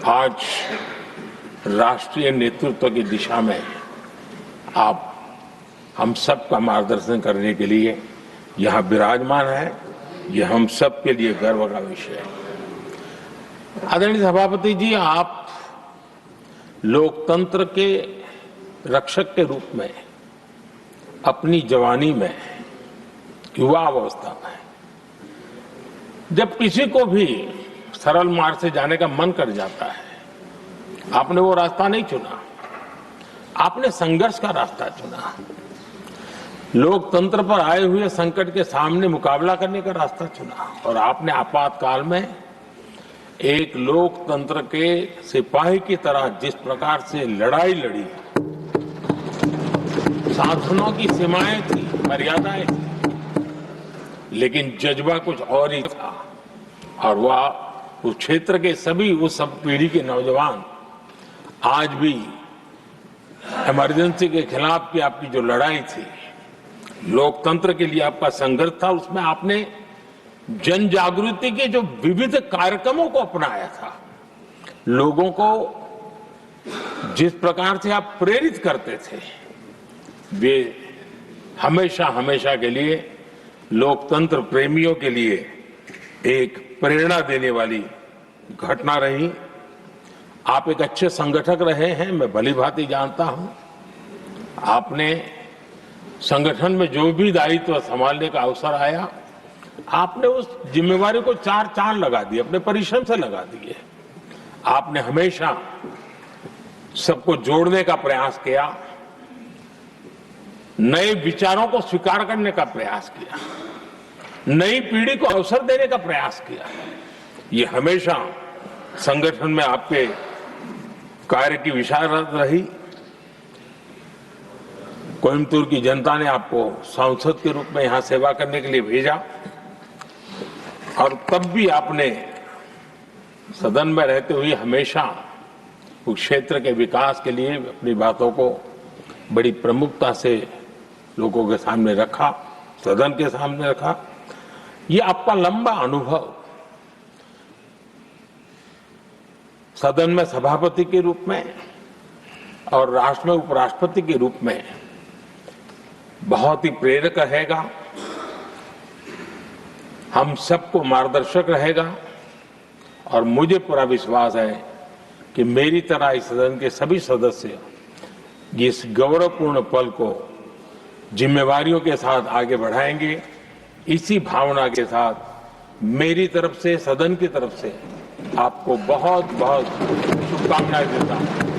आज राष्ट्रीय नेतृत्व की दिशा में आप हम सब का मार्गदर्शन करने के लिए यहाँ विराजमान है, यह हम सब के लिए गर्व का विषय है। आदरणीय सभापति जी, आप लोकतंत्र के रक्षक के रूप में अपनी जवानी में, युवा अवस्था में, जब किसी को भी सरल मार्ग से जाने का मन कर जाता है, आपने वो रास्ता नहीं चुना, आपने संघर्ष का रास्ता चुना। लोकतंत्र पर आए हुए संकट के सामने मुकाबला करने का रास्ता चुना और आपने आपातकाल में एक लोकतंत्र के सिपाही की तरह जिस प्रकार से लड़ाई लड़ी, शासनों की सीमाएं थी, मर्यादाएं थी, लेकिन जज्बा कुछ और ही था। और वह उस क्षेत्र के सभी उस सब पीढ़ी के नौजवान आज भी इमरजेंसी के खिलाफ की आपकी जो लड़ाई थी, लोकतंत्र के लिए आपका संघर्ष था, उसमें आपने जन जागृति के जो विविध कार्यक्रमों को अपनाया था, लोगों को जिस प्रकार से आप प्रेरित करते थे, वे हमेशा हमेशा के लिए लोकतंत्र प्रेमियों के लिए एक प्रेरणा देने वाली घटना रही। आप एक अच्छे संगठक रहे हैं, मैं भली भांति जानता हूं। आपने संगठन में जो भी दायित्व संभालने का अवसर आया, आपने उस जिम्मेवारी को चार चांद लगा दिए, अपने परिश्रम से लगा दिए। आपने हमेशा सबको जोड़ने का प्रयास किया, नए विचारों को स्वीकार करने का प्रयास किया, नई पीढ़ी को अवसर देने का प्रयास किया। ये हमेशा संगठन में आपके कार्य की विशारत रही। कोयम्बतूर की जनता ने आपको सांसद के रूप में यहां सेवा करने के लिए भेजा और तब भी आपने सदन में रहते हुए हमेशा उस क्षेत्र के विकास के लिए अपनी बातों को बड़ी प्रमुखता से लोगों के सामने रखा, सदन के सामने रखा। ये आपका लंबा अनुभव सदन में सभापति के रूप में और राष्ट्र में उपराष्ट्रपति के रूप में बहुत ही प्रेरक रहेगा, हम सबको मार्गदर्शक रहेगा। और मुझे पूरा विश्वास है कि मेरी तरह इस सदन के सभी सदस्य इस गौरवपूर्ण पल को जिम्मेवारियों के साथ आगे बढ़ाएंगे। इसी भावना के साथ मेरी तरफ से, सदन की तरफ से आपको बहुत बहुत शुभकामनाएं देता हूं।